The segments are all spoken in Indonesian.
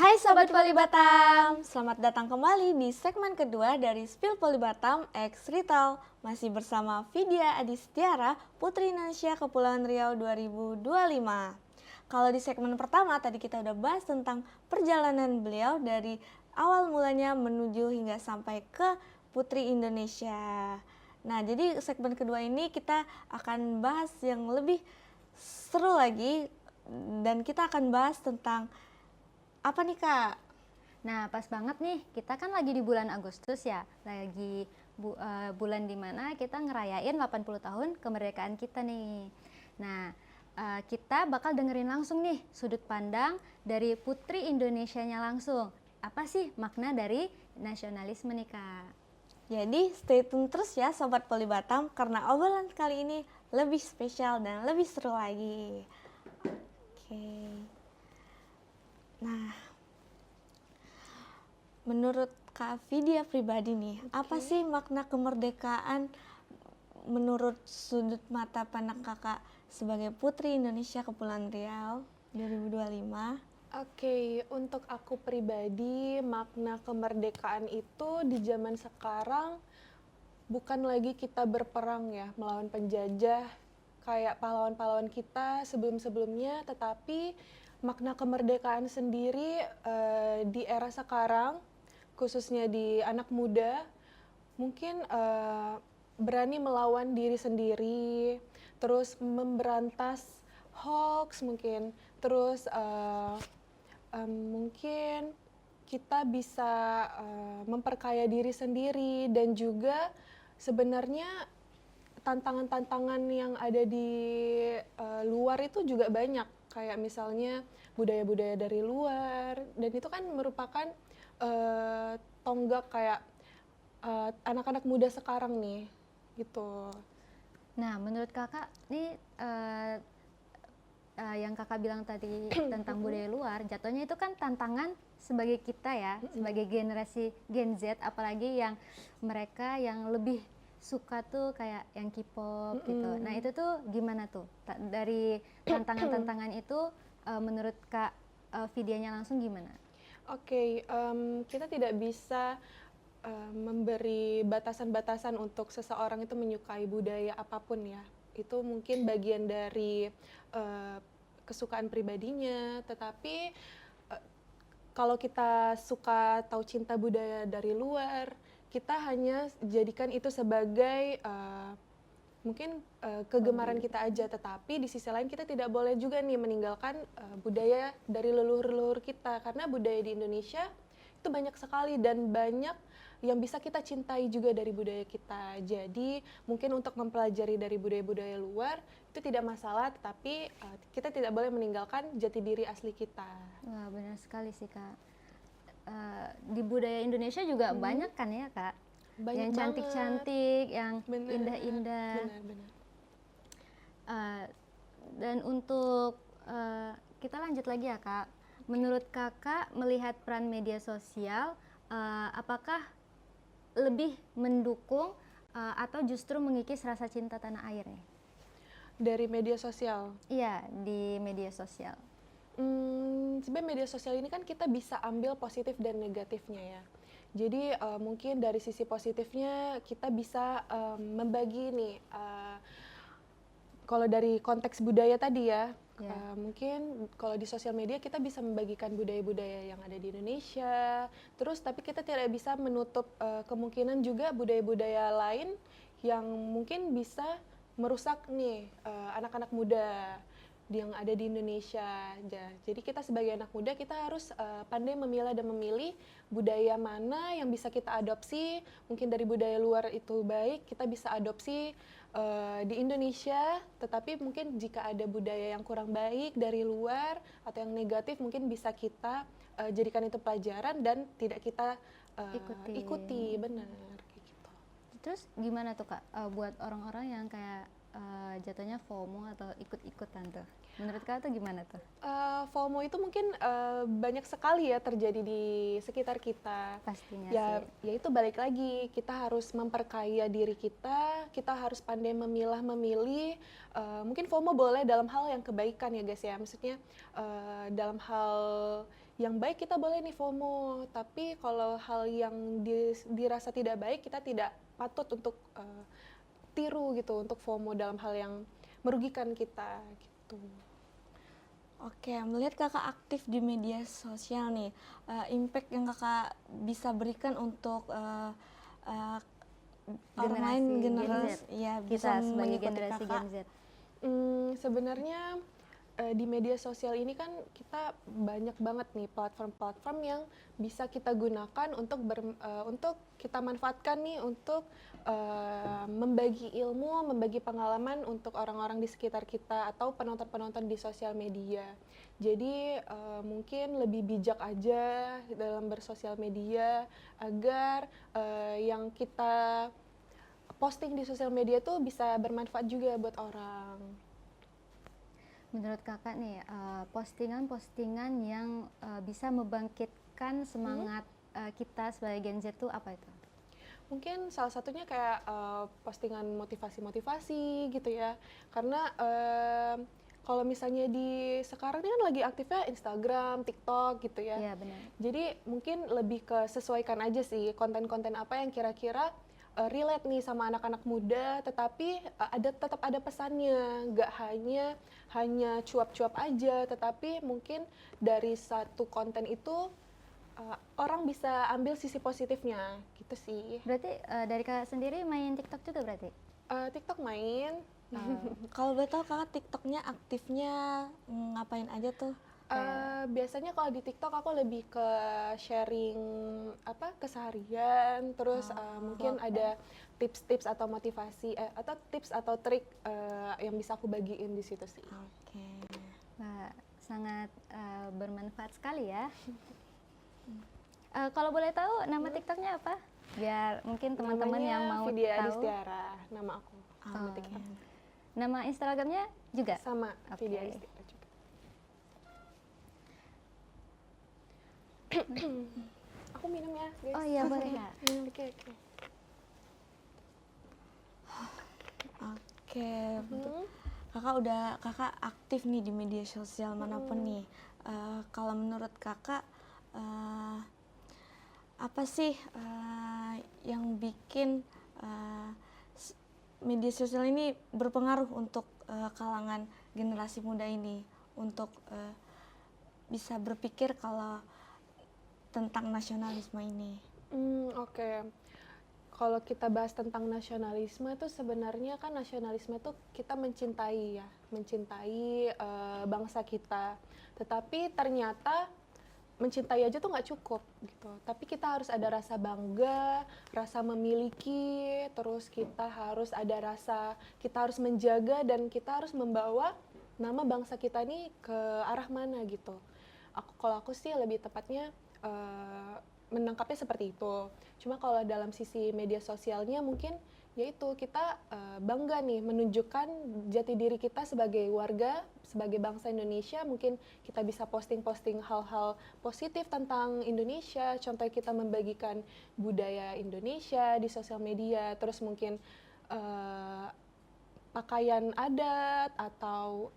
Hai Sobat Poli Batam, selamat datang kembali di segmen kedua dari Spill Poli Batam X Rital. Masih bersama Vidya Adistiara, Putri Indonesia Kepulauan Riau 2025. Kalau di segmen pertama tadi kita udah bahas tentang perjalanan beliau dari awal mulanya menuju hingga sampai ke Putri Indonesia. Nah, jadi segmen kedua ini kita akan bahas yang lebih seru lagi dan kita akan bahas tentang apa nih Kak? Nah, pas banget nih, kita kan lagi di bulan Agustus ya, lagi bulan dimana kita ngerayain 80 tahun kemerdekaan kita nih. Nah, kita bakal dengerin langsung nih sudut pandang dari Putri Indonesianya langsung. Apa sih makna dari nasionalisme nih Kak? Jadi stay tune terus ya Sobat Poli Batam karena obrolan kali ini lebih spesial dan lebih seru lagi. Oke. Nah, menurut Kak Vidya pribadi nih, apa sih makna kemerdekaan menurut sudut mata pandang Kakak sebagai Putri Indonesia Kepulauan Riau 2025? Oke, untuk aku pribadi, makna kemerdekaan itu di zaman sekarang bukan lagi kita berperang ya, melawan penjajah kayak pahlawan-pahlawan kita sebelum-sebelumnya, tetapi makna kemerdekaan sendiri di era sekarang, khususnya di anak muda, mungkin berani melawan diri sendiri, terus memberantas hoax mungkin, terus mungkin kita bisa memperkaya diri sendiri dan juga sebenarnya tantangan-tantangan yang ada di luar itu juga banyak, kayak misalnya budaya-budaya dari luar, dan itu kan merupakan tonggak kayak anak-anak muda sekarang nih gitu. Nah, menurut Kakak nih yang Kakak bilang tadi tentang budaya luar, jatuhnya itu kan tantangan sebagai kita ya, sebagai generasi Gen Z, apalagi yang mereka yang lebih suka tuh kayak yang K-pop gitu. Nah, itu tuh gimana tuh? Dari tantangan-tantangan itu menurut Kak Vidyanya langsung gimana? Oke, kita tidak bisa memberi batasan-batasan untuk seseorang itu menyukai budaya apapun ya. Itu mungkin bagian dari kesukaan pribadinya, tetapi kalau kita suka tahu cinta budaya dari luar, kita hanya jadikan itu sebagai mungkin kegemaran kita aja, tetapi di sisi lain kita tidak boleh juga nih meninggalkan budaya dari leluhur-leluhur kita, karena budaya di Indonesia itu banyak sekali dan banyak yang bisa kita cintai juga dari budaya kita. Jadi mungkin untuk mempelajari dari budaya-budaya luar itu tidak masalah, tetapi kita tidak boleh meninggalkan jati diri asli kita. Wah, benar sekali sih Kak. Di budaya Indonesia juga banyak kan ya Kak? Banyak yang banget. cantik-cantik, yang Bener, indah-indah. benar. Dan untuk kita lanjut lagi ya Kak. Menurut Kakak melihat peran media sosial, apakah lebih mendukung atau justru mengikis rasa cinta tanah air nih? Dari media sosial. Iya, di media sosial. Sebenarnya media sosial ini kan kita bisa ambil positif dan negatifnya ya. Jadi mungkin dari sisi positifnya kita bisa membagi nih, kalau dari konteks budaya tadi ya, mungkin kalau di sosial media kita bisa membagikan budaya-budaya yang ada di Indonesia, terus tapi kita tidak bisa menutup kemungkinan juga budaya-budaya lain yang mungkin bisa merusak nih anak-anak muda yang ada di Indonesia. Jadi kita sebagai anak muda kita harus pandai memilah dan memilih budaya mana yang bisa kita adopsi. Mungkin dari budaya luar itu baik, kita bisa adopsi di Indonesia, tetapi mungkin jika ada budaya yang kurang baik dari luar atau yang negatif mungkin bisa kita jadikan itu pelajaran dan tidak kita ikuti, benar kayak gitu. Terus gimana tuh Kak buat orang-orang yang kayak jatuhnya FOMO atau ikut-ikutan tuh? Menurut Kak tuh gimana tuh? FOMO itu mungkin banyak sekali ya terjadi di sekitar kita. Pastinya Ya, sih. ya itu balik lagi, kita harus memperkaya diri kita harus pandai memilah memilih. Mungkin FOMO boleh dalam hal yang kebaikan ya guys ya, maksudnya dalam hal yang baik kita boleh nih FOMO, tapi kalau hal yang dirasa tidak baik kita tidak patut untuk tiru gitu, untuk FOMO dalam hal yang merugikan kita gitu. Oke, melihat kakak aktif di media sosial nih, impact yang kakak bisa berikan untuk orang lain Generasi Gen Z. generasi, ya bisa Kita sebagai mengikuti generasi kakak. Gen Z. Sebenarnya di media sosial ini kan kita banyak banget nih platform-platform yang bisa kita gunakan untuk kita manfaatkan nih untuk membagi ilmu, membagi pengalaman untuk orang-orang di sekitar kita atau penonton-penonton di sosial media. Jadi mungkin lebih bijak aja dalam bersosial media agar yang kita posting di sosial media tuh bisa bermanfaat juga buat orang. Menurut Kakak nih, postingan-postingan yang bisa membangkitkan semangat kita sebagai Gen Z itu apa itu? Mungkin salah satunya kayak postingan motivasi-motivasi gitu ya. Karena kalau misalnya di sekarang ini kan lagi aktifnya Instagram, TikTok gitu ya. Iya benar. Jadi mungkin lebih ke sesuaikan aja sih konten-konten apa yang kira-kira relate nih sama anak-anak muda, tetapi tetap ada pesannya, nggak hanya cuap-cuap aja, tetapi mungkin dari satu konten itu orang bisa ambil sisi positifnya, gitu sih. Berarti dari Kakak sendiri main TikTok juga berarti? TikTok main, Kalau boleh tahu kakak TikToknya aktifnya ngapain aja tuh? biasanya kalau di TikTok aku lebih ke sharing keseharian, terus mungkin ada tips-tips atau motivasi atau tips atau trik yang bisa aku bagiin di situ sih. Oke. Wah, sangat bermanfaat sekali ya. Kalau boleh tahu nama TikToknya apa? Biar mungkin teman-teman yang Namanya mau Vidya tahu. Adistiara, nama aku. Nama Oh, TikTok. Nama Instagramnya juga? Sama Oke. Vidya Adistiara juga. Aku minum ya, guys. Oh iya boleh Kak. Oke, oke. Oke, kakak aktif nih di media sosial manapun nih. Kalau menurut kakak apa sih yang bikin media sosial ini berpengaruh untuk kalangan generasi muda ini untuk bisa berpikir kalau tentang nasionalisme ini? Oke. Kalau kita bahas tentang nasionalisme itu sebenarnya kan nasionalisme itu kita mencintai ya, mencintai bangsa kita. Tetapi ternyata mencintai aja tuh nggak cukup gitu. Tapi kita harus ada rasa bangga, rasa memiliki, terus kita harus menjaga dan kita harus membawa nama bangsa kita nih ke arah mana gitu. Kalau aku sih lebih tepatnya menangkapnya seperti itu. Cuma kalau dalam sisi media sosialnya mungkin yaitu kita bangga nih menunjukkan jati diri kita sebagai warga, sebagai bangsa Indonesia. Mungkin kita bisa posting-posting hal-hal positif tentang Indonesia. Contohnya kita membagikan budaya Indonesia di sosial media, terus mungkin pakaian adat atau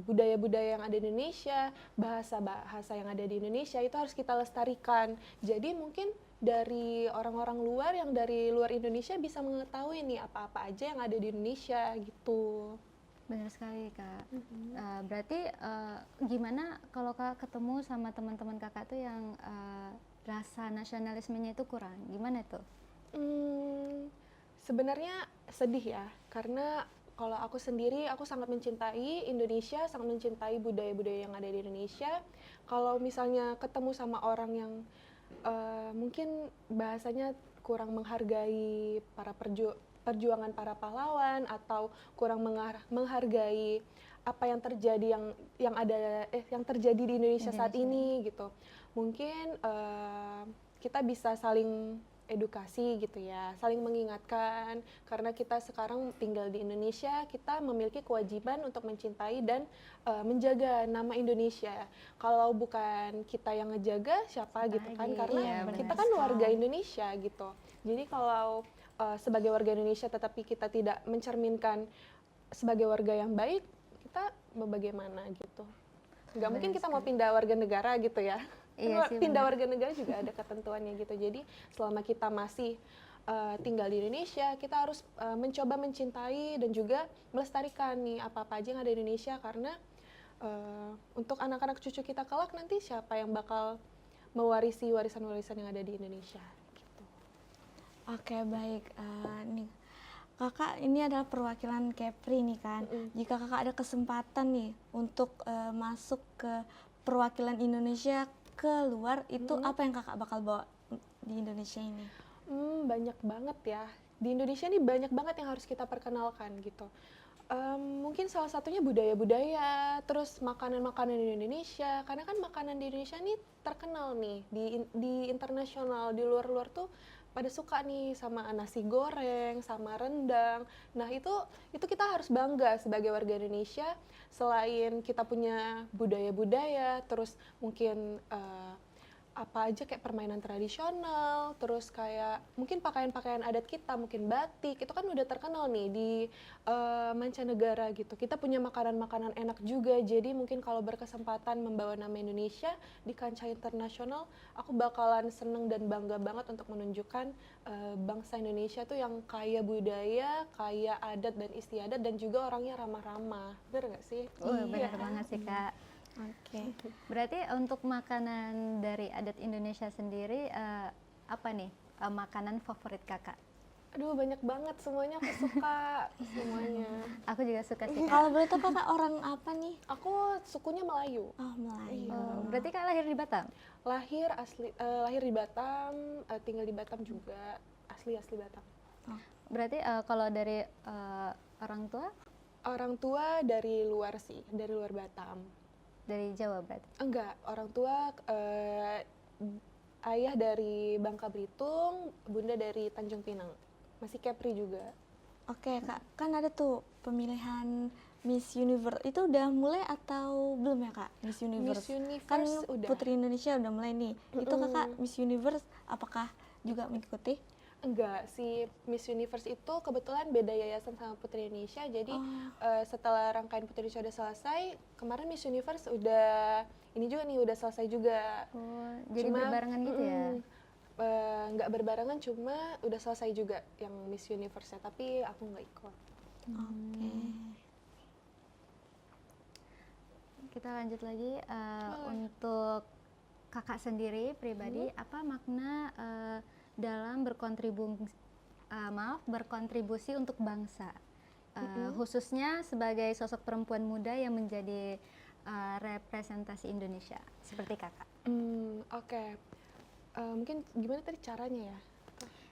budaya-budaya yang ada di Indonesia, bahasa-bahasa yang ada di Indonesia itu harus kita lestarikan. Jadi mungkin dari orang-orang luar yang dari luar Indonesia bisa mengetahui nih apa-apa aja yang ada di Indonesia gitu. Benar sekali Kak. Berarti gimana kalau Kak ketemu sama teman-teman Kakak tuh yang rasa nasionalismenya itu kurang, gimana tuh? Sebenarnya sedih ya, karena kalau aku sendiri, aku sangat mencintai Indonesia, sangat mencintai budaya-budaya yang ada di Indonesia. Kalau misalnya ketemu sama orang yang mungkin bahasanya kurang menghargai para perjuangan para pahlawan atau kurang menghargai apa yang terjadi yang terjadi di Indonesia saat ini gitu. Mungkin kita bisa saling edukasi gitu ya, saling mengingatkan karena kita sekarang tinggal di Indonesia, kita memiliki kewajiban untuk mencintai dan menjaga nama Indonesia. Kalau bukan kita yang ngejaga, siapa gitu kan? Lagi, Karena iya, kita benar kan warga sekali. Indonesia gitu. Jadi kalau sebagai warga Indonesia tetapi kita tidak mencerminkan sebagai warga yang baik, kita mau bagaimana gitu. Nggak Benar mungkin kita mau sekali. pindah warga negara gitu ya. Iya sih, Pindah benar. warga negara juga ada ketentuannya gitu. Jadi selama kita masih tinggal di Indonesia, kita harus mencoba mencintai dan juga melestarikan nih apa-apa aja yang ada di Indonesia karena untuk anak-anak cucu kita kelak nanti siapa yang bakal mewarisi warisan-warisan yang ada di Indonesia gitu. Oke, baik. Nih, kakak ini adalah perwakilan Kepri nih kan. Jika kakak ada kesempatan nih untuk masuk ke perwakilan Indonesia ke luar, itu apa yang kakak bakal bawa di Indonesia ini? Banyak banget ya. Di Indonesia nih banyak banget yang harus kita perkenalkan gitu. Mungkin salah satunya budaya-budaya, terus makanan-makanan di Indonesia. Karena kan makanan di Indonesia nih terkenal nih di internasional, di luar-luar tuh pada suka nih sama nasi goreng, sama rendang. Nah, itu kita harus bangga sebagai warga Indonesia selain kita punya budaya-budaya, terus mungkin apa aja kayak permainan tradisional, terus kayak mungkin pakaian-pakaian adat kita, mungkin batik, itu kan udah terkenal nih di mancanegara gitu. Kita punya makanan-makanan enak juga, jadi mungkin kalau berkesempatan membawa nama Indonesia di kancah internasional, aku bakalan seneng dan bangga banget untuk menunjukkan bangsa Indonesia tuh yang kaya budaya, kaya adat dan istiadat, dan juga orangnya ramah-ramah. Bener nggak sih? Benar banget sih, Kak. Oke. Berarti untuk makanan dari adat Indonesia sendiri, apa nih makanan favorit kakak? Aduh, banyak banget, semuanya aku suka, semuanya. Aku juga suka sih, Kak. Kalau boleh tahu kakak orang apa nih? Aku sukunya Melayu. Oh, Melayu. Oh, berarti kak lahir di Batam? Lahir di Batam, tinggal di Batam juga, asli Batam. Berarti kalau dari orang tua Orang tua dari luar sih, dari luar Batam. dari Jawa berarti? Enggak, orang tua ayah dari Bangka Belitung, bunda dari Tanjung Pinang. Masih Kepri juga. Oke, kak, kan ada tuh pemilihan Miss Universe. Itu udah mulai atau belum ya, kak? Miss Universe. Miss Universe Kan udah. Putri Indonesia udah mulai nih. Itu kakak Miss Universe apakah juga mengikuti? Enggak, si Miss Universe itu kebetulan beda yayasan sama Putri Indonesia. Jadi setelah rangkaian Putri Indonesia udah selesai, kemarin Miss Universe udah ini juga nih udah selesai juga. Oh, jadi berbarengan gitu ya? Nggak berbarengan, cuma udah selesai juga yang Miss Universe-nya, tapi aku nggak ikut. Oke. Kita lanjut lagi untuk kakak sendiri pribadi, apa makna dalam berkontribusi untuk bangsa, khususnya sebagai sosok perempuan muda yang menjadi representasi Indonesia seperti kakak? Oke. Mungkin gimana tadi caranya ya?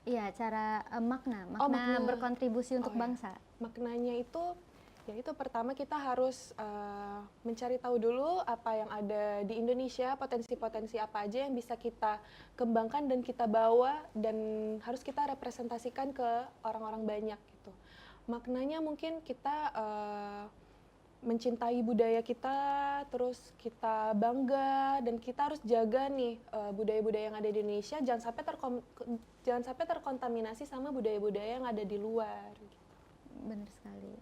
Iya, cara makna makna. berkontribusi untuk Oh, ya. bangsa. Maknanya itu, ya itu pertama kita harus mencari tahu dulu apa yang ada di Indonesia, potensi-potensi apa aja yang bisa kita kembangkan dan kita bawa dan harus kita representasikan ke orang-orang banyak gitu. Maknanya mungkin kita mencintai budaya kita, terus kita bangga dan kita harus jaga nih budaya-budaya yang ada di Indonesia, jangan sampai terkontaminasi sama budaya-budaya yang ada di luar. Benar sekali.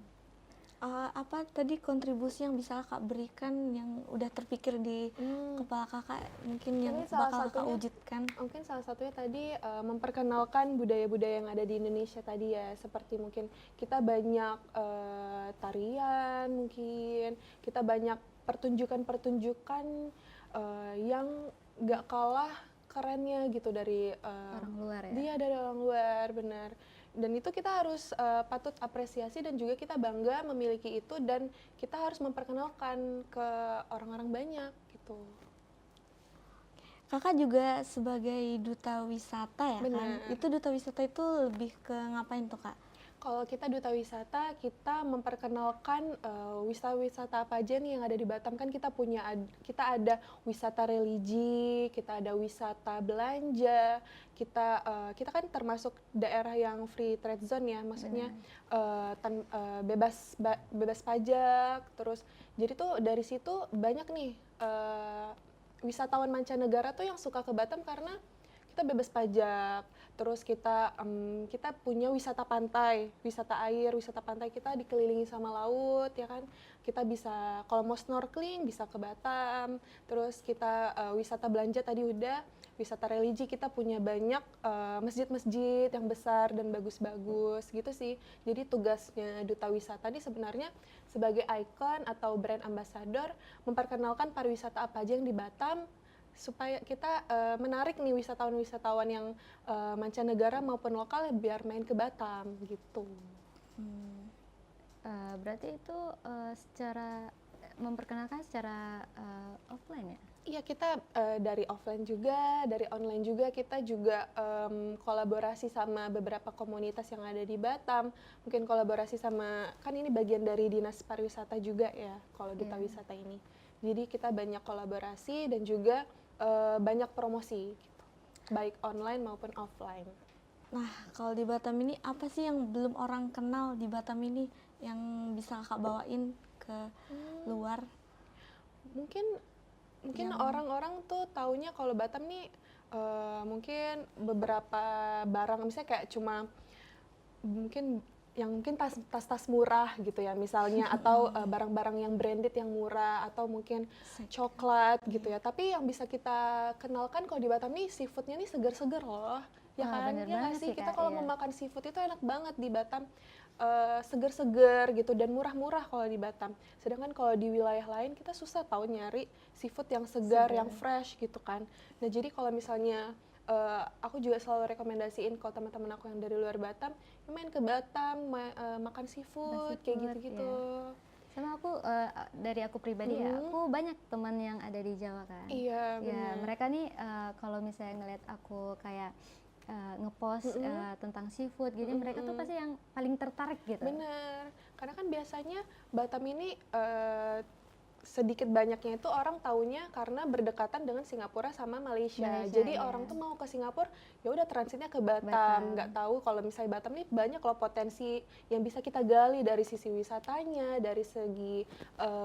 Apa tadi kontribusi yang bisa kakak berikan yang udah terpikir di kepala kakak, mungkin yang Ini salah bakal kakak satunya- wujudkan? Mungkin salah satunya tadi memperkenalkan budaya-budaya yang ada di Indonesia tadi ya, seperti mungkin kita banyak tarian, mungkin kita banyak pertunjukan-pertunjukan yang gak kalah kerennya gitu dari Orang luar ya? dia dari orang luar, benar. Dan itu kita harus patut apresiasi dan juga kita bangga memiliki itu dan kita harus memperkenalkan ke orang-orang banyak gitu. Kakak juga sebagai duta wisata ya kan? Benar. Itu duta wisata itu lebih ke ngapain tuh, kak? Kalau kita duta wisata, kita memperkenalkan wisata-wisata apa aja nih yang ada di Batam. Kan kita ada wisata religi, kita ada wisata belanja, kita kan termasuk daerah yang free trade zone ya, maksudnya bebas pajak. Terus jadi tuh dari situ banyak nih wisatawan mancanegara tuh yang suka ke Batam karena kita bebas pajak. Terus kita punya wisata pantai, wisata air, wisata pantai, kita dikelilingi sama laut ya kan. Kita bisa kalau mau snorkeling bisa ke Batam. Terus kita wisata belanja tadi udah, wisata religi kita punya banyak masjid-masjid yang besar dan bagus-bagus gitu sih. Jadi tugasnya duta wisata ini sebenarnya sebagai ikon atau brand ambassador memperkenalkan pariwisata apa aja yang di Batam, supaya kita menarik nih wisatawan-wisatawan yang mancanegara maupun lokal biar main ke Batam gitu. Berarti itu secara memperkenalkan secara offline ya? Iya, kita dari offline juga, dari online juga, kita juga kolaborasi sama beberapa komunitas yang ada di Batam. Mungkin kolaborasi sama, kan ini bagian dari Dinas Pariwisata juga ya, kalau duta wisata ini. Jadi kita banyak kolaborasi dan juga banyak promosi gitu, baik online maupun offline. Nah, kalau di Batam ini apa sih yang belum orang kenal di Batam ini yang bisa kakak bawain ke luar? Mungkin orang-orang tuh taunya kalau Batam nih mungkin beberapa barang, misalnya kayak cuma mungkin tas-tas murah gitu ya misalnya, atau barang-barang yang branded yang murah, atau mungkin coklat gitu ya. Tapi yang bisa kita kenalkan kalau di Batam nih, seafoodnya nih seger-seger loh, ya kan? Bener Ya nggak banget sih, sih, kita Kak, kalau iya. mau makan seafood itu enak banget di Batam. Seger-seger gitu dan murah-murah kalau di Batam. Sedangkan kalau di wilayah lain kita susah tahu nyari seafood yang segar, yang fresh gitu kan. Nah, jadi kalau misalnya aku juga selalu rekomendasiin kalau teman-teman aku yang dari luar Batam, ya main ke Batam, makan seafood, kayak gitu-gitu. Sama aku dari aku pribadi ya, aku banyak teman yang ada di Jawa kan. Iya, Ya benar. mereka nih kalau misalnya ngeliat aku kayak ngepost tentang seafood gitu, mereka tuh pasti yang paling tertarik gitu. Bener, karena kan biasanya Batam ini sedikit banyaknya itu orang taunya karena berdekatan dengan Singapura sama Malaysia. Jadi iya. orang tuh mau ke Singapura, ya udah transitnya ke Batam. Nggak tahu kalau misalnya Batam nih banyak loh potensi yang bisa kita gali dari sisi wisatanya, dari segi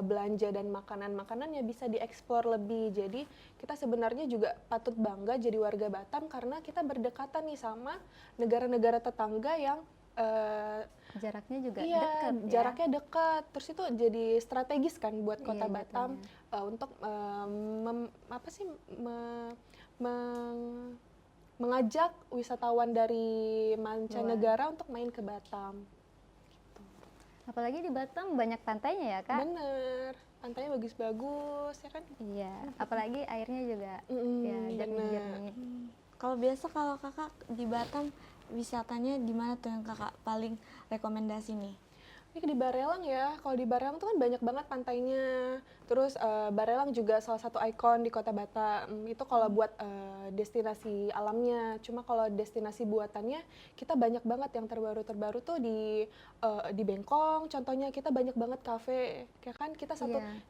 belanja dan makanan-makanannya bisa dieksplor lebih. Jadi kita sebenarnya juga patut bangga jadi warga Batam karena kita berdekatan nih sama negara-negara tetangga yang Jaraknya juga iya, dekat ya. jaraknya dekat. Terus itu jadi strategis kan buat kota Iya, Batam jatuhnya. untuk apa sih meng- mengajak wisatawan dari mancanegara untuk main ke Batam. Apalagi di Batam banyak pantainya ya, Kak? Bener, pantainya bagus-bagus ya kan? Iya, apalagi airnya juga ya jernih-jernih. Kalau biasa kalau kakak di Batam wisatanya di mana tuh yang kakak paling rekomendasi nih? Ini di Barelang ya, kalau di Barelang tuh kan banyak banget pantainya. Terus Barelang juga salah satu ikon di kota Batam. Itu kalau buat destinasi alamnya. Cuma kalau destinasi buatannya, kita banyak banget yang terbaru-terbaru tuh di Bengkong. Contohnya kita banyak banget kafe. Ya kan kita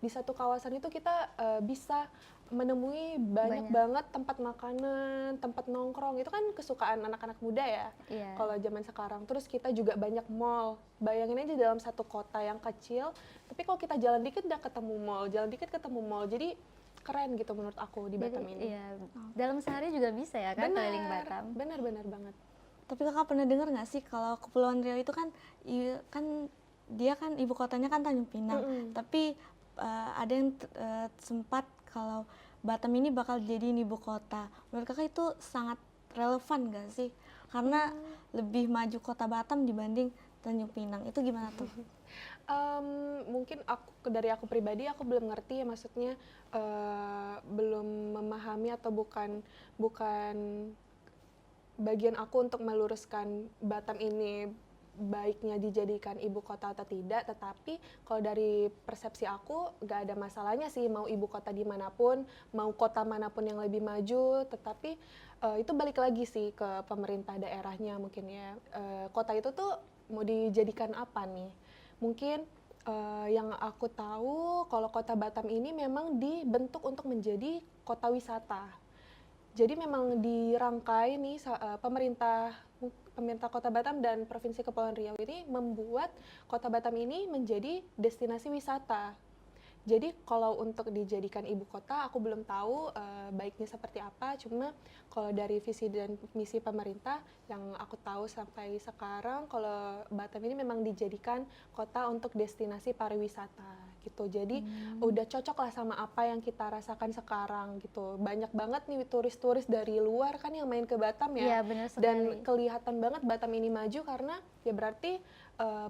di satu kawasan itu kita bisa menemui banyak banget tempat makanan, tempat nongkrong. Itu kan kesukaan anak-anak muda ya. Iya. Kalau zaman sekarang. Terus kita juga banyak mall. Bayangin aja dalam satu kota yang kecil, tapi kalau kita jalan dikit udah ketemu mall, jalan dikit ketemu mall. Jadi keren gitu menurut aku di Batam ini. Iya, dalam sehari juga bisa ya kan keliling Batam. Benar banget. Tapi kakak pernah dengar nggak sih kalau Kepulauan Riau itu kan dia kan ibu kotanya kan Tanjung Pinang, tapi ada yang sempat kalau Batam ini bakal jadi ibu kota. Menurut kakak itu sangat relevan nggak sih? Karena lebih maju kota Batam dibanding Tanjung Pinang. Itu gimana tuh? Mungkin dari aku pribadi aku belum ngerti ya, maksudnya belum memahami atau bukan bagian aku untuk meluruskan Batam ini baiknya dijadikan ibu kota atau tidak, tetapi kalau dari persepsi aku nggak ada masalahnya sih mau ibu kota dimanapun, mau kota manapun yang lebih maju, tetapi itu balik lagi sih ke pemerintah daerahnya mungkin ya. Kota itu tuh mau dijadikan apa nih? Mungkin yang aku tahu kalau kota Batam ini memang dibentuk untuk menjadi kota wisata. Jadi memang dirangkai nih pemerintah Kota Batam dan Provinsi Kepulauan Riau ini membuat Kota Batam ini menjadi destinasi wisata. Jadi kalau untuk dijadikan ibu kota, aku belum tahu baiknya seperti apa. Cuma kalau dari visi dan misi pemerintah yang aku tahu sampai sekarang, kalau Batam ini memang dijadikan kota untuk destinasi pariwisata gitu. Jadi udah cocok lah sama apa yang kita rasakan sekarang gitu. Banyak banget nih turis-turis dari luar kan yang main ke Batam Iya, ya. benar sekali. Dan kelihatan banget Batam ini maju karena ya berarti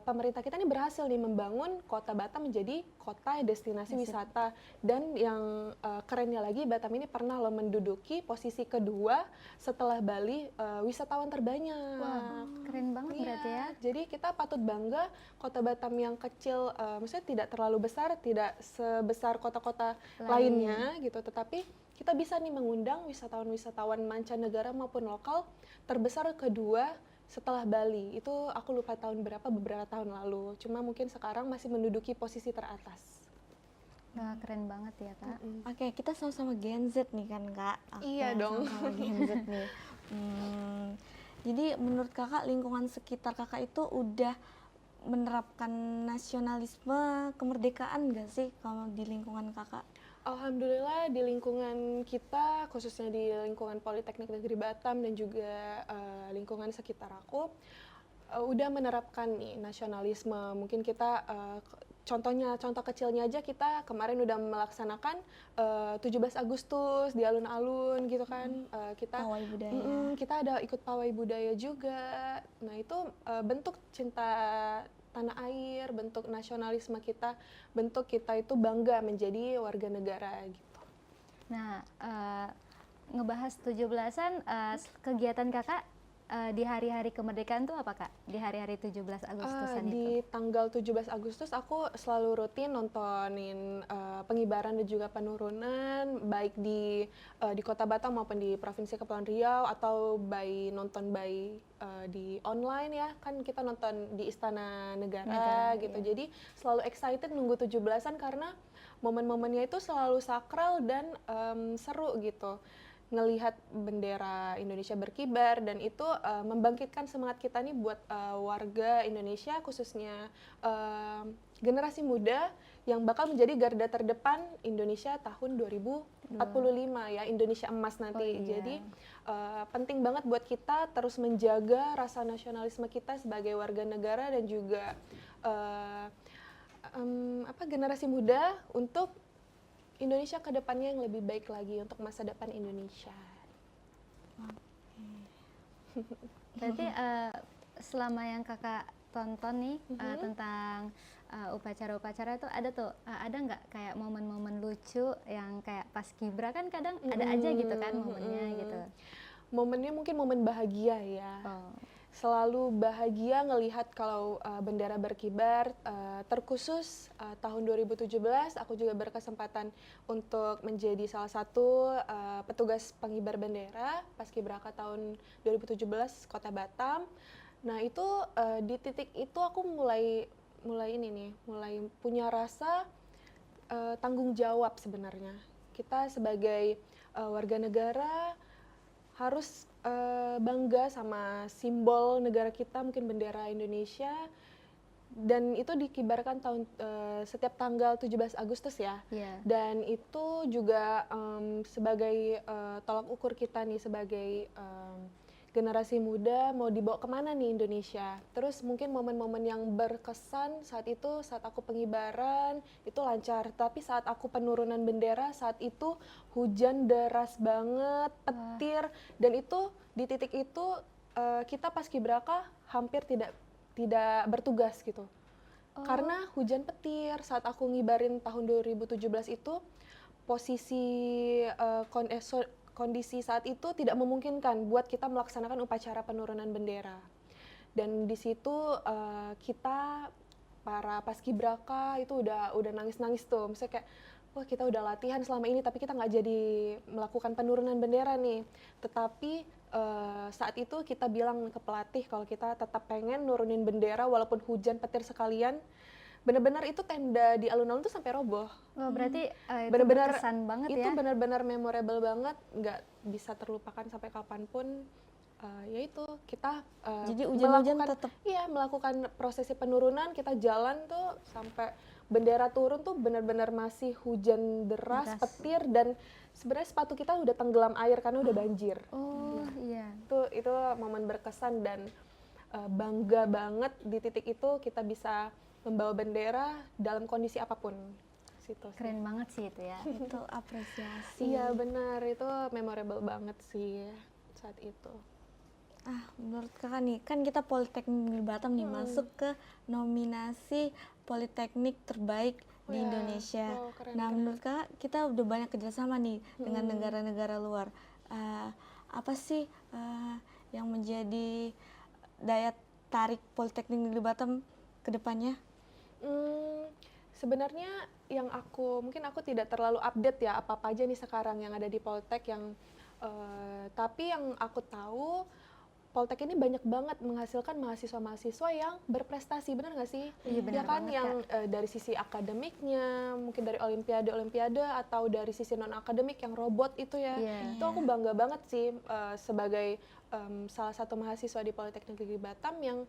pemerintah kita ini berhasil nih membangun kota Batam menjadi kota destinasi wisata. Dan yang kerennya lagi, Batam ini pernah loh menduduki posisi kedua setelah Bali wisatawan terbanyak. Wah, keren banget Iya, berarti ya. jadi kita patut bangga kota Batam yang kecil, maksudnya tidak terlalu besar, tidak sebesar kota-kota lainnya gitu, tetapi kita bisa nih mengundang wisatawan-wisatawan mancanegara maupun lokal terbesar kedua setelah Bali. Itu aku lupa tahun berapa, beberapa tahun lalu. Cuma mungkin sekarang masih menduduki posisi teratas. Wah, keren banget ya, Kak. Oke, kita sama-sama Gen Z nih kan Kak. Oke, Iya dong. sama-sama Gen Z nih. Jadi menurut Kakak lingkungan sekitar Kakak itu udah menerapkan nasionalisme kemerdekaan gak sih kalau di lingkungan Kakak? Alhamdulillah di lingkungan kita, khususnya di lingkungan Politeknik Negeri Batam dan juga lingkungan sekitar aku, udah menerapkan nih nasionalisme. Mungkin kita contoh kecilnya aja, kita kemarin udah melaksanakan 17 Agustus di alun-alun gitu kan. Pawai budaya. Kita ada ikut pawai budaya juga. Nah itu bentuk cinta tanah air, bentuk nasionalisme kita, bentuk kita itu bangga menjadi warga negara gitu. Nah, ngebahas 17-an, kegiatan Kakak di hari-hari kemerdekaan tuh apa, Kak? Di hari-hari 17 Agustusan itu? Di tanggal 17 Agustus aku selalu rutin nontonin pengibaran dan juga penurunan, baik di Kota Batam maupun di Provinsi Kepulauan Riau, atau nonton di online ya, kan kita nonton di Istana Negara gitu. Iya. Jadi selalu excited nunggu 17-an karena momen-momennya itu selalu sakral dan seru gitu. Ngelihat bendera Indonesia berkibar, dan itu membangkitkan semangat kita nih buat warga Indonesia, khususnya generasi muda yang bakal menjadi garda terdepan Indonesia tahun 2045 ya, Indonesia emas nanti. Oh, iya. Jadi penting banget buat kita terus menjaga rasa nasionalisme kita sebagai warga negara dan juga generasi muda untuk Indonesia ke depannya yang lebih baik lagi, untuk masa depan Indonesia. Berarti selama yang Kakak tonton nih tentang upacara-upacara itu ada nggak kayak momen-momen lucu yang kayak pas Kibra kan kadang ada aja gitu kan momennya gitu. Momennya mungkin momen bahagia ya. Oh. Selalu bahagia ngelihat kalau bendera berkibar. Terkhusus tahun 2017 aku juga berkesempatan untuk menjadi salah satu petugas pengibar bendera Paskibraka tahun 2017 Kota Batam. Nah itu di titik itu aku mulai punya rasa tanggung jawab sebenarnya. Kita sebagai warga negara harus bangga sama simbol negara kita, mungkin bendera Indonesia, dan itu dikibarkan setiap tanggal 17 Agustus ya. Yeah. Dan itu juga sebagai tolak ukur kita nih sebagai generasi muda, mau dibawa kemana nih Indonesia. Terus mungkin momen-momen yang berkesan saat itu, saat aku pengibaran itu lancar, tapi saat aku penurunan bendera, saat itu hujan deras banget, petir. Dan itu di titik itu kita Paskibraka hampir tidak bertugas gitu. Karena hujan petir. Saat aku ngibarin tahun 2017 itu posisi kondisi saat itu tidak memungkinkan buat kita melaksanakan upacara penurunan bendera. Dan di situ kita para paskibraka itu udah nangis-nangis tuh, misalnya kayak wah kita udah latihan selama ini tapi kita nggak jadi melakukan penurunan bendera nih. Tetapi saat itu kita bilang ke pelatih kalau kita tetap pengen nurunin bendera walaupun hujan petir sekalian. Benar-benar itu tenda di alun-alun tuh sampai roboh. Wah, berarti itu Benar-benar berkesan banget itu ya. benar-benar memorable banget, nggak bisa terlupakan sampai kapanpun. Ya itu kita Jadi hujan-hujan melakukan tetap. iya melakukan prosesi penurunan, kita jalan tuh sampai bendera turun tuh benar-benar masih hujan deras, Deras. petir, dan sebenarnya sepatu kita udah tenggelam air karena udah banjir. Oh iya. Itu momen berkesan dan bangga banget di titik itu kita bisa membawa bendera dalam kondisi apapun. Situ sih. Keren banget sih itu ya. Itu apresiasi. Iya benar, itu memorable banget sih saat itu. Menurut kakak nih, kan kita Politeknik Negeri Batam nih masuk ke nominasi Politeknik terbaik di Ya, Indonesia. wow, keren, Nah, keren. menurut kakak kita udah banyak kerjasama nih dengan negara-negara luar. Apa sih yang menjadi daya tarik Politeknik Negeri Batam ke depannya? Sebenarnya mungkin aku tidak terlalu update ya apa-apa aja nih sekarang yang ada di Poltek tapi yang aku tahu Poltek ini banyak banget menghasilkan mahasiswa-mahasiswa yang berprestasi, benar nggak sih? Iya, benar Ya kan, banget, yang dari sisi akademiknya, mungkin dari olimpiade atau dari sisi non akademik yang robot itu ya. Iya. Itu aku bangga banget sih sebagai salah satu mahasiswa di Politeknik Negeri Batam yang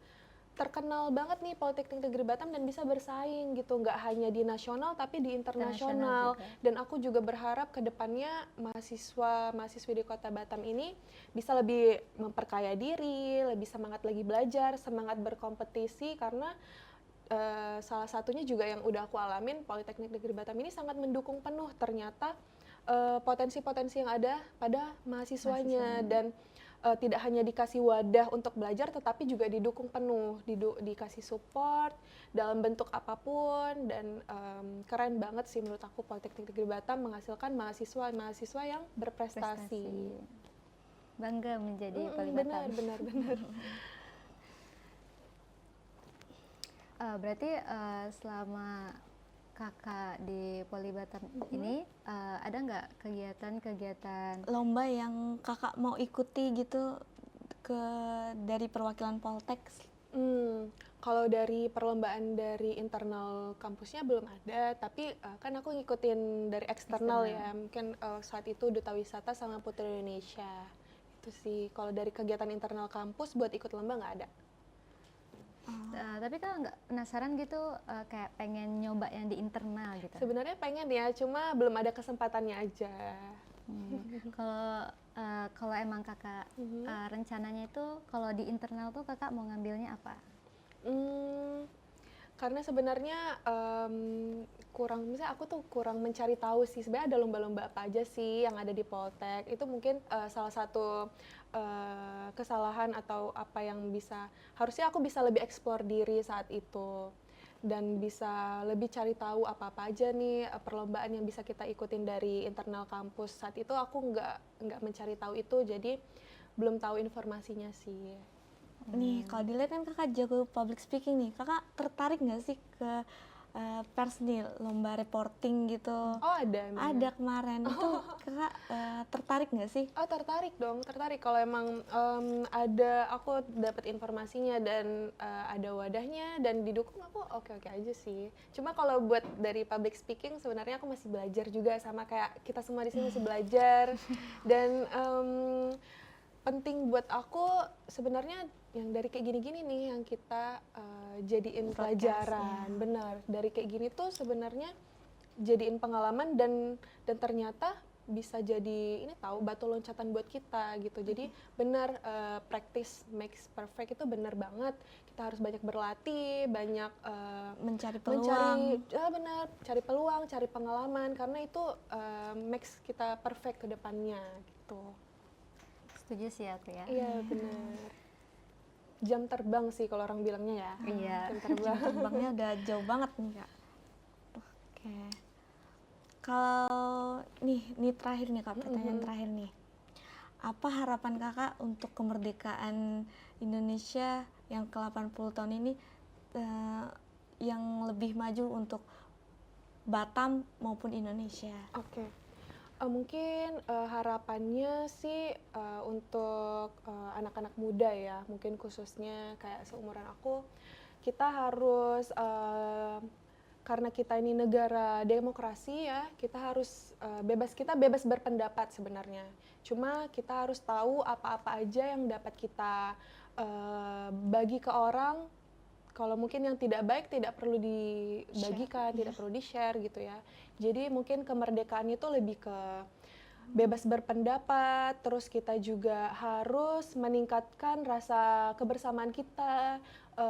terkenal banget nih Politeknik Negeri Batam dan bisa bersaing gitu, nggak hanya di nasional tapi di internasional. juga. Dan aku juga berharap ke depannya mahasiswa-mahasiswi di Kota Batam ini bisa lebih memperkaya diri, lebih semangat lagi belajar, semangat berkompetisi, karena salah satunya juga yang udah aku alamin, Politeknik Negeri Batam ini sangat mendukung penuh ternyata potensi-potensi yang ada pada mahasiswanya. Dan tidak hanya dikasih wadah untuk belajar, tetapi juga didukung penuh, dikasih support dalam bentuk apapun. Dan keren banget sih menurut aku Politeknik Negeri Batam menghasilkan mahasiswa-mahasiswa yang berprestasi. Bangga menjadi Poli Batam. Benar. Berarti selama kakak di Poli Batam ini ada nggak kegiatan-kegiatan? Lomba yang kakak mau ikuti gitu dari perwakilan Poltek? Kalau dari perlombaan dari internal kampusnya belum ada, tapi kan aku ngikutin dari eksternal ya. Mungkin saat itu Duta Wisata sama Putri Indonesia. Itu sih, kalau dari kegiatan internal kampus buat ikut lomba nggak ada. Tapi kan nggak penasaran gitu, kayak pengen nyoba yang di internal gitu. Sebenarnya pengen ya, cuma belum ada kesempatannya aja. Kalau emang kakak rencananya itu kalau di internal tuh kakak mau ngambilnya apa? Karena sebenarnya misalnya aku tuh kurang mencari tahu sih sebenarnya ada lomba-lomba apa aja sih yang ada di Poltek. Itu mungkin salah satu kesalahan atau apa yang harusnya aku bisa lebih eksplor diri saat itu dan bisa lebih cari tahu apa-apa aja nih perlombaan yang bisa kita ikutin dari internal kampus. Saat itu aku nggak mencari tahu itu, jadi belum tahu informasinya sih. Nih, kalau dilihat kan kakak jago public speaking nih, kakak tertarik nggak sih ke pers nih, lomba reporting gitu? Oh ada emang. Ada kemarin, itu kakak tertarik nggak sih? Oh tertarik dong, tertarik kalau emang aku dapat informasinya dan ada wadahnya dan didukung, aku oke-oke aja sih. Cuma kalau buat dari public speaking sebenarnya aku masih belajar juga, sama kayak kita semua di sini masih belajar. Dan penting buat aku sebenarnya yang dari kayak gini-gini nih yang kita jadiin pelajaran. Benar, dari kayak gini tuh sebenarnya jadiin pengalaman dan ternyata bisa jadi batu loncatan buat kita gitu. Jadi benar, practice makes perfect itu benar banget. Kita harus banyak berlatih, banyak Mencari peluang. cari peluang, cari pengalaman, karena itu makes kita perfect ke depannya gitu. Setuju sih aku ya. Iya benar. Jam terbang sih kalau orang bilangnya ya. Iya. Jam terbang. Terbangnya udah jauh banget nih kak. Oke. Kalau nih terakhir nih kak, pertanyaan terakhir nih. Apa harapan kakak untuk kemerdekaan Indonesia yang ke-80 tahun ini yang lebih maju untuk Batam maupun Indonesia? Oke. Mungkin harapannya sih untuk anak-anak muda ya, mungkin khususnya kayak seumuran aku, kita harus karena kita ini negara demokrasi ya, kita harus kita bebas berpendapat sebenarnya. Cuma kita harus tahu apa-apa aja yang dapat kita bagi ke orang. Kalau mungkin yang tidak baik tidak perlu dibagikan, tidak perlu di-share gitu ya. Jadi mungkin kemerdekaan itu lebih ke bebas berpendapat, terus kita juga harus meningkatkan rasa kebersamaan kita,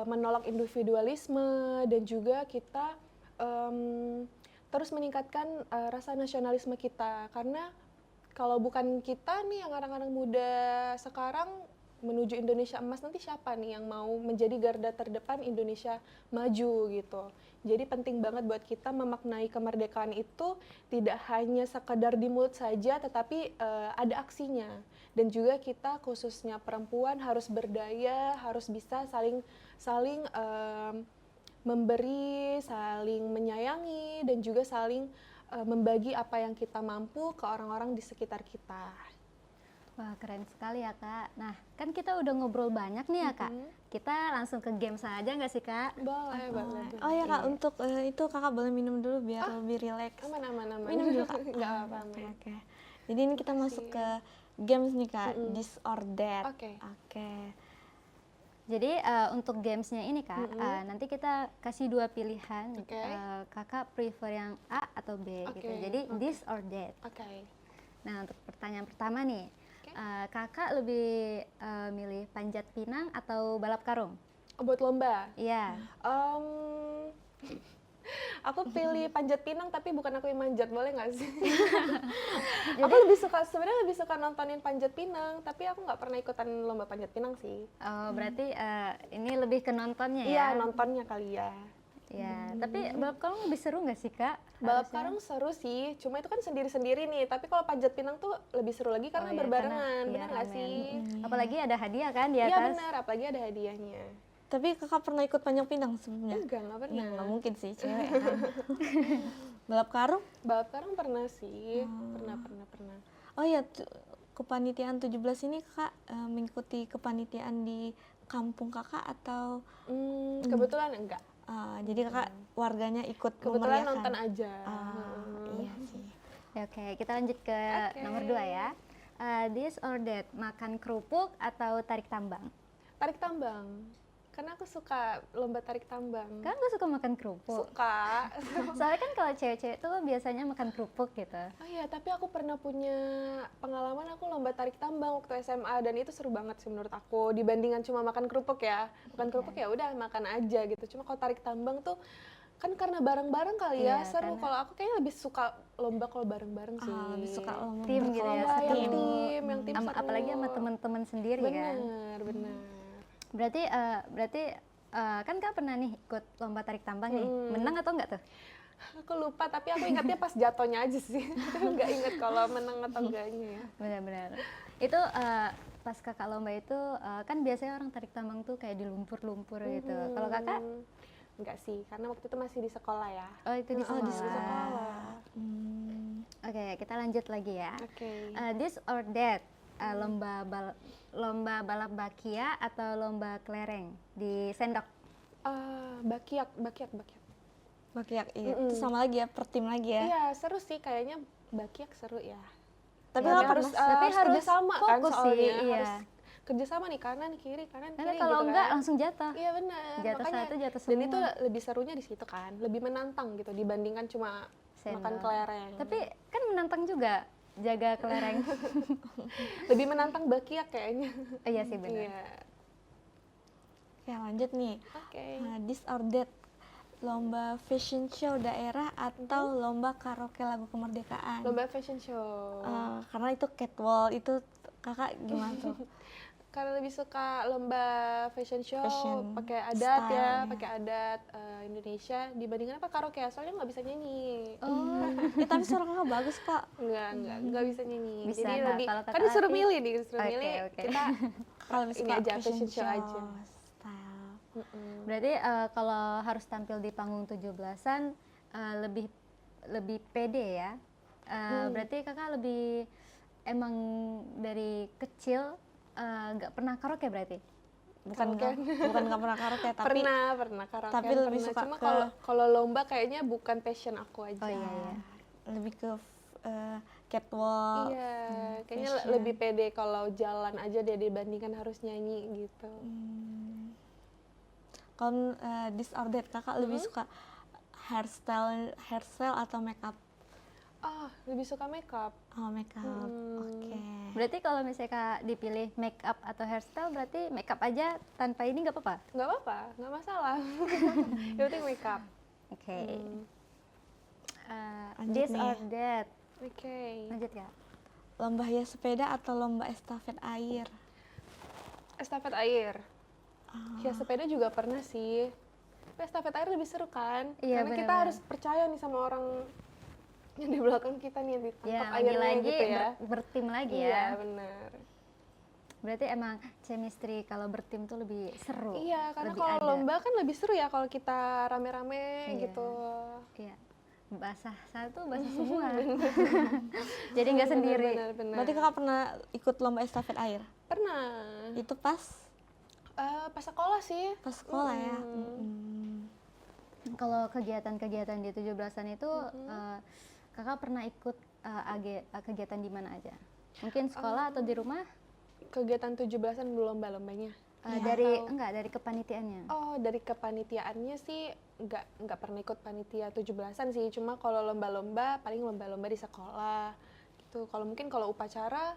menolak individualisme, dan juga kita terus meningkatkan rasa nasionalisme kita. Karena kalau bukan kita nih yang anak-anak muda sekarang menuju Indonesia emas, nanti siapa nih yang mau menjadi garda terdepan Indonesia maju gitu. Jadi penting banget buat kita memaknai kemerdekaan itu tidak hanya sekadar di mulut saja, tetapi ada aksinya. Dan juga kita khususnya perempuan harus berdaya, harus bisa saling memberi, saling menyayangi, dan juga saling membagi apa yang kita mampu ke orang-orang di sekitar kita. Wah, keren sekali ya, Kak. Nah, kan kita udah ngobrol banyak nih ya, Kak. Kita langsung ke game saja nggak sih, Kak? Boleh, boleh. Oh ya Kak, untuk itu Kakak boleh minum dulu biar lebih rileks. Aman. Minum dulu Kak. Nggak apa-apa. Oke. Jadi ini kita masuk ke games nih Kak, This or That. Oke. Jadi untuk gamesnya ini Kak, nanti kita kasih 2 pilihan. Oke. Kakak prefer yang A atau B gitu. Oke, Jadi oke. this or that. Oke. Nah, untuk pertanyaan pertama nih, Kakak lebih milih panjat pinang atau balap karung? Buat lomba. Iya. Aku pilih panjat pinang, tapi bukan aku yang manjat, boleh nggak sih? Aku sebenarnya lebih suka nontonin panjat pinang, tapi aku nggak pernah ikutan lomba panjat pinang sih. Oh, berarti ini lebih ke nontonnya Iya, ya? nontonnya kali ya. Ya, tapi balap karung lebih seru nggak sih Kak? Balap Harusnya. karung seru sih, cuma itu kan sendiri-sendiri nih. Tapi kalau panjat pinang tuh lebih seru lagi karena Oh iya, berbarengan, karena- benar iya, nggak ramen. sih? Apalagi ada hadiah kan di Iya atas? benar, apalagi ada hadiahnya. Tapi Kakak pernah ikut panjat pinang sebelumnya? Nggak pernah. Iya, nggak mungkin sih, cewek kan. Balap karung? Balap karung pernah sih, pernah. Oh ya, kepanitiaan 17 ini Kakak mengikuti kepanitiaan di kampung Kakak atau Kebetulan enggak. jadi Kakak warganya ikut Kebetulan memeriahkan? nonton aja. Iya sih. Ya, oke, kita lanjut ke nomor 2 ya. This or that, makan kerupuk atau tarik tambang? Tarik tambang. Karena aku suka lomba tarik tambang. Kan gue suka makan kerupuk. Suka. Soalnya kan kalau cewek-cewek tuh biasanya makan kerupuk gitu. Oh iya, tapi aku pernah punya pengalaman aku lomba tarik tambang waktu SMA, dan itu seru banget sih menurut aku, dibandingkan cuma makan kerupuk ya. Makan kerupuk ya udah makan aja gitu. Cuma kalau tarik tambang tuh kan karena bareng-bareng kali ya, Iya, seru. karena- Kalau aku kayaknya lebih suka lomba kalau bareng-bareng sih. Lebih suka lomba Tim gitu ya, Lomba yang seru. yang tim seru. Apalagi sama teman-teman sendiri kan. Bener. Berarti kan Kak pernah nih ikut lomba tarik tambang nih. Menang atau enggak tuh? Aku lupa, tapi aku ingatnya pas jatuhnya aja sih. Nggak inget kalau menang atau enggaknya ya. Benar-benar. Itu pas Kakak lomba itu kan biasanya orang tarik tambang tuh kayak di lumpur-lumpur gitu. Kalau Kakak? Enggak sih, karena waktu itu masih di sekolah ya. Oh, itu di sekolah. Di sekolah. Oke, kita lanjut lagi ya. Oke. This or that, lomba balap bakia atau lomba kelereng di sendok? Bakiak. Bakiak, iya. Itu sama lagi ya, per tim lagi ya. Iya, seru sih kayaknya, bakiak seru ya. Tapi Ya, nggak harus pernah. tapi harus harus kerjasama kan fokus sih, soalnya. iya. Harus kerjasama nih, kanan kiri Karena kiri kalau gitu enggak kan. langsung jatuh. Iya benar. Jatuh makanya. satu, jatuh Dan itu semua. lebih serunya di situ kan, lebih menantang gitu dibandingkan cuma makan Sendok. kelereng. Tapi kan menantang juga jaga kelereng. Lebih menantang bakiak kayaknya. Oh, iya sih benar. Iya. Oke, lanjut nih. Oke. Nah, this or that, lomba fashion show daerah atau lomba karaoke lagu kemerdekaan? Lomba fashion show. Karena itu catwalk, itu Kakak gimana tuh? Karena lebih suka lomba fashion show, Fashion pakai adat style, ya, ya. pakai adat Indonesia dibandingkan apa karaoke, soalnya nggak bisa nyanyi. Oh, Tapi suara Kakak bagus Kak. Nggak bisa nyanyi. Bisa, Jadi nah, lebih, kalau kan Kak disuruh Afi- milih nih, disuruh Oke, milih. oke. Kita Kalau lebih ini suka aja fashion show aja. style. Berarti kalau harus tampil di panggung 17-an lebih lebih pede ya. Berarti kakak lebih emang dari kecil nggak pernah karaoke berarti? Bukan nggak pernah karaoke, tapi Pernah karaoke, tapi lebih pernah. suka Cuma ke kalau lomba kayaknya bukan passion aku aja. Oh iya iya. lebih ke catwalk. Iya, kayaknya fashion. lebih pede kalau jalan aja deh dibandingkan harus nyanyi gitu. Kalau disordered kakak lebih suka hairstyle atau makeup? Lebih suka makeup. Oh, makeup. Oke. Berarti kalau misalnya kak dipilih make up atau hairstyle berarti make up aja tanpa ini nggak apa-apa? Nggak apa-apa, nggak masalah. Yang penting makeup. Oke. Lanjut This nih or ya. that. Oke. Lanjut kak. Lomba hias sepeda atau lomba estafet air? Estafet air. Hias sepeda juga pernah sih. Tapi estafet air lebih seru kan? Iya, Karena kita benar-benar. harus percaya nih sama orang yang di belakang kita nih yang ditangkap Ya airnya lagi-lagi gitu ya. bertim lagi Iya, ya. benar. Berarti emang chemistry kalau bertim tuh lebih seru. Iya, karena lebih kalau ada. lomba kan lebih seru ya kalau kita rame-rame Iya. gitu. Iya. Basah satu, basah semua. Jadi nggak sendiri. Benar. Berarti kakak pernah ikut lomba estafet air? Pernah. Itu pas Pas sekolah sih. pas sekolah ya? Kalau kegiatan-kegiatan di 17-an itu kakak pernah ikut kegiatan di mana aja? Mungkin sekolah atau di rumah? Kegiatan 17-an lomba-lombanya. Dari kepanitiaannya. Oh, dari kepanitiaannya sih nggak pernah ikut panitia 17-an sih. Cuma kalau lomba-lomba paling lomba-lomba di sekolah gitu. Kalau mungkin kalau upacara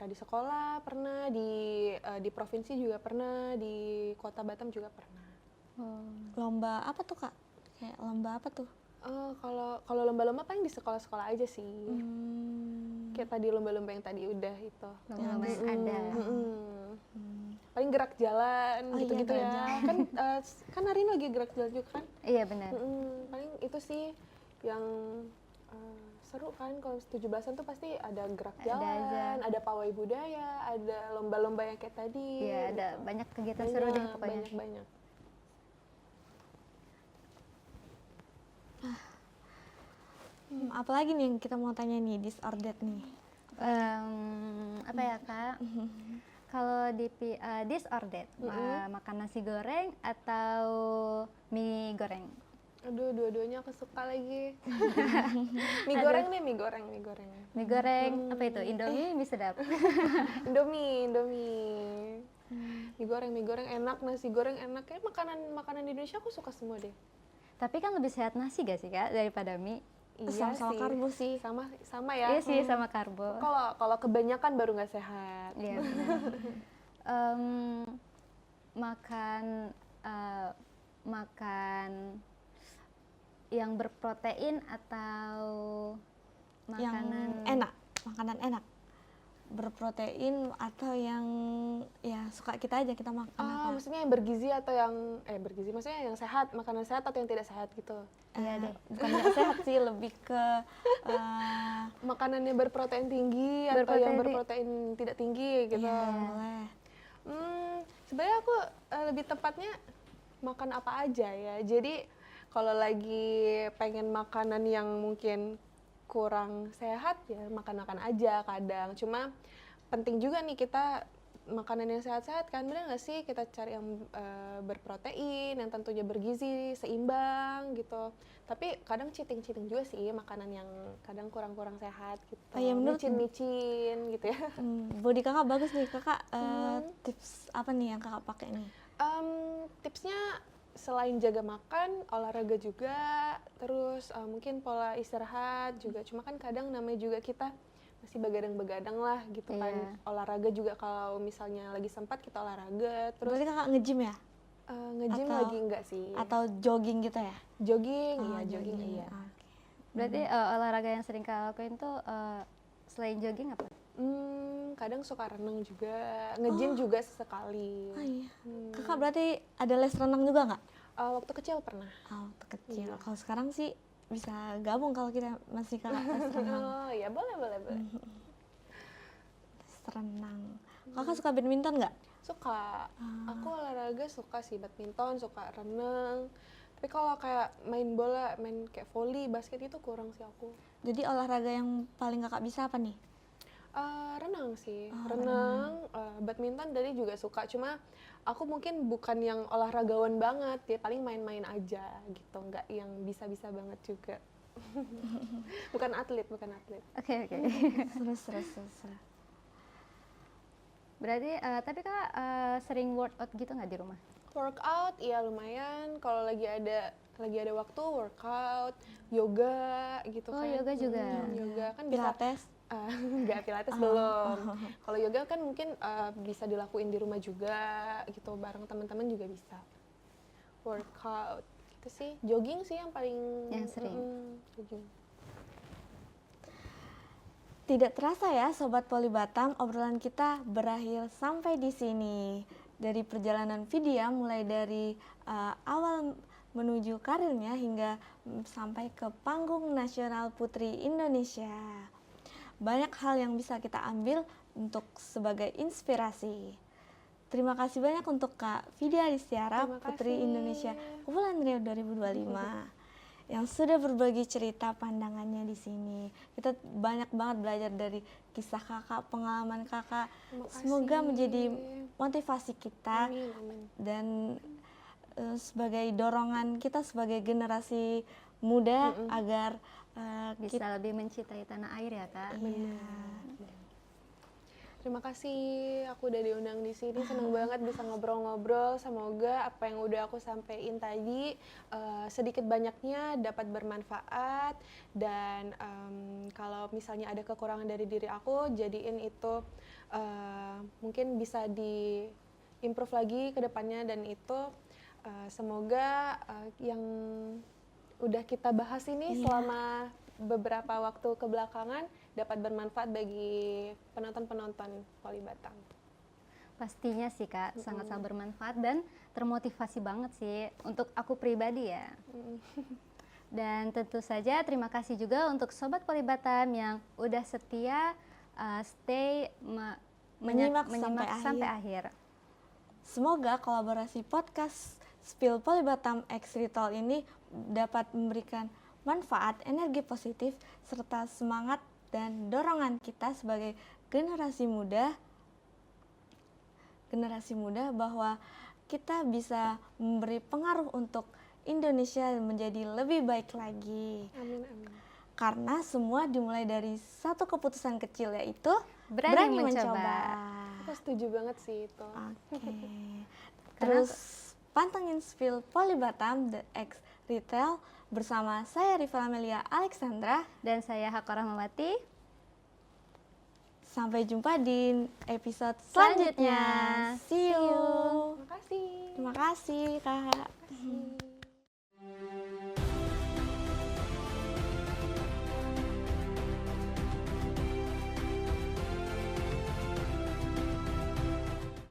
di sekolah pernah, di provinsi juga pernah, di Kota Batam juga pernah. Lomba apa tuh kak? Kayak lomba apa tuh? Kalau lomba-lomba paling di sekolah-sekolah aja sih. Kayak tadi lomba-lomba yang tadi udah itu. Lomba-lomba yang ada. Paling gerak jalan Oh iya, gitu-gitu gerak ya. jalan. Kan hari ini lagi gerak jalan juga kan. Iya benar. Paling itu sih yang seru kan. Kalau 17-an tuh pasti ada gerak Ada jalan, aja. ada pawai budaya, ada lomba-lomba yang kayak tadi. Iya, ada banyak kegiatan seru deh pokoknya. Banyak. Apalagi nih yang kita mau tanya nih, disordered nih? Apa ya kak? Kalau di this or that, makan nasi goreng atau mie goreng? Aduh, dua-duanya aku suka lagi. Mie goreng nih, mie goreng. Mie goreng apa itu? Indomie mie sedap. Indomie. Mie goreng enak, nasi goreng enak. Kayak makanan di Indonesia aku suka semua deh. Tapi kan lebih sehat nasi gak sih kak daripada mie? Sama-sama sih. karbo sih. Sama ya. Iya sih sama karbo. Kalau kebanyakan baru nggak sehat. Iya benar. Makan yang berprotein atau makanan Makanan enak, berprotein atau yang ya suka kita aja kita makan apa? Maksudnya yang bergizi atau yang bergizi, maksudnya yang sehat, makanan sehat atau yang tidak sehat gitu. Iya deh. Bukan yang sehat sih, lebih ke Makanan yang berprotein tinggi atau yang berprotein tidak tinggi gitu. ya, boleh. Sebenarnya aku lebih tepatnya makan apa aja ya. Jadi kalau lagi pengen makanan yang mungkin kurang sehat ya makan aja kadang. Cuma penting juga nih kita makanan yang sehat-sehat kan, bener nggak sih? Kita cari yang berprotein, yang tentunya bergizi, seimbang gitu. Tapi kadang cheating juga sih makanan yang kadang kurang sehat gitu. Oh iya, menurut- micin gitu ya. Body kakak bagus nih kakak. Tips apa nih yang kakak pakai nih? Tipsnya selain jaga makan, olahraga juga, terus mungkin pola istirahat juga. Cuma kan kadang namanya juga kita masih begadang-begadang lah gitu kan. Iya. Olahraga juga kalau misalnya lagi sempat kita olahraga. Terus Berarti kakak nge-gym ya? nge-gym atau- lagi enggak sih? Atau jogging gitu ya? Jogging, Oh, iya jogging iya. Oke. Berarti olahraga yang sering kak lakuin tuh selain jogging apa? Kadang suka renang juga, nge-gym juga sesekali. Oh iya. Kakak berarti ada les renang juga nggak? Waktu kecil pernah. Waktu kecil. Kalau sekarang sih bisa gabung kalau kita masih kakak les renang. Oh ya boleh. Les renang. Kakak suka badminton nggak? Suka. Aku olahraga suka sih, badminton, suka renang. Tapi kalau kayak main bola, main kayak volley, basket itu kurang sih aku. Jadi olahraga yang paling kakak bisa apa nih? Renang sih, renang, badminton tadi juga suka. Cuma aku mungkin bukan yang olahragawan banget, ya paling main-main aja gitu, nggak yang bisa-bisa banget juga. Bukan atlet, bukan atlet. Oke. Seru. Berarti tapi Kak sering workout gitu nggak di rumah? Workout, iya lumayan. Kalau lagi ada waktu workout, yoga gitu Oh, kan. yoga juga. Yoga kan bisa. Pilates? Enggak, pilates belum. Kalau yoga kan mungkin bisa dilakuin di rumah juga gitu, bareng teman-teman juga bisa. Workout gitu sih. Jogging sih yang paling Yang sering. jogging. Tidak terasa ya Sobat Polibatam, obrolan kita berakhir sampai di sini. Dari perjalanan Vidya mulai dari awal menuju karirnya hingga sampai ke panggung nasional Putri Indonesia. Banyak hal yang bisa kita ambil untuk sebagai inspirasi. Terima kasih banyak untuk Kak Vidya Aristiara, Terima Putri kasih. Indonesia Kepulauan Riau 2025. Yang sudah berbagi cerita pandangannya di sini. Kita banyak banget belajar dari kisah kakak, pengalaman kakak. Terima kasih. Semoga menjadi motivasi kita Amin, amin. dan sebagai dorongan kita sebagai generasi muda agar Bisa lebih mencintai tanah air ya Kak. iya. Terima kasih, aku udah diundang di sini. Seneng banget bisa ngobrol-ngobrol. Semoga apa yang udah aku sampaikan tadi sedikit banyaknya dapat bermanfaat. Dan kalau misalnya ada kekurangan dari diri aku, jadiin itu mungkin bisa di-improve lagi ke depannya. Dan itu semoga yang udah kita bahas ini selama beberapa waktu kebelakangan dapat bermanfaat bagi penonton-penonton Polibatam. Pastinya sih Kak, sangat-sangat bermanfaat dan termotivasi banget sih untuk aku pribadi ya. Dan tentu saja terima kasih juga untuk Sobat Polibatam yang udah setia stay Menyimak sampai akhir. Semoga kolaborasi podcast Spill Polibatam X Ritual ini dapat memberikan manfaat, energi positif, serta semangat dan dorongan kita sebagai generasi muda bahwa kita bisa memberi pengaruh untuk Indonesia menjadi lebih baik lagi. Amin, amin. Karena semua dimulai dari satu keputusan kecil, yaitu Berani mencoba. Aku setuju banget sih itu. Oke. Terus pantengin Spill Polibatam The X Retail bersama saya Riva Amelia Alexandra. Dan saya Hako Rahmawati. Sampai jumpa di episode Selanjutnya. selanjutnya. See you. Terima kasih. Terima kasih Kak. Terima kasih.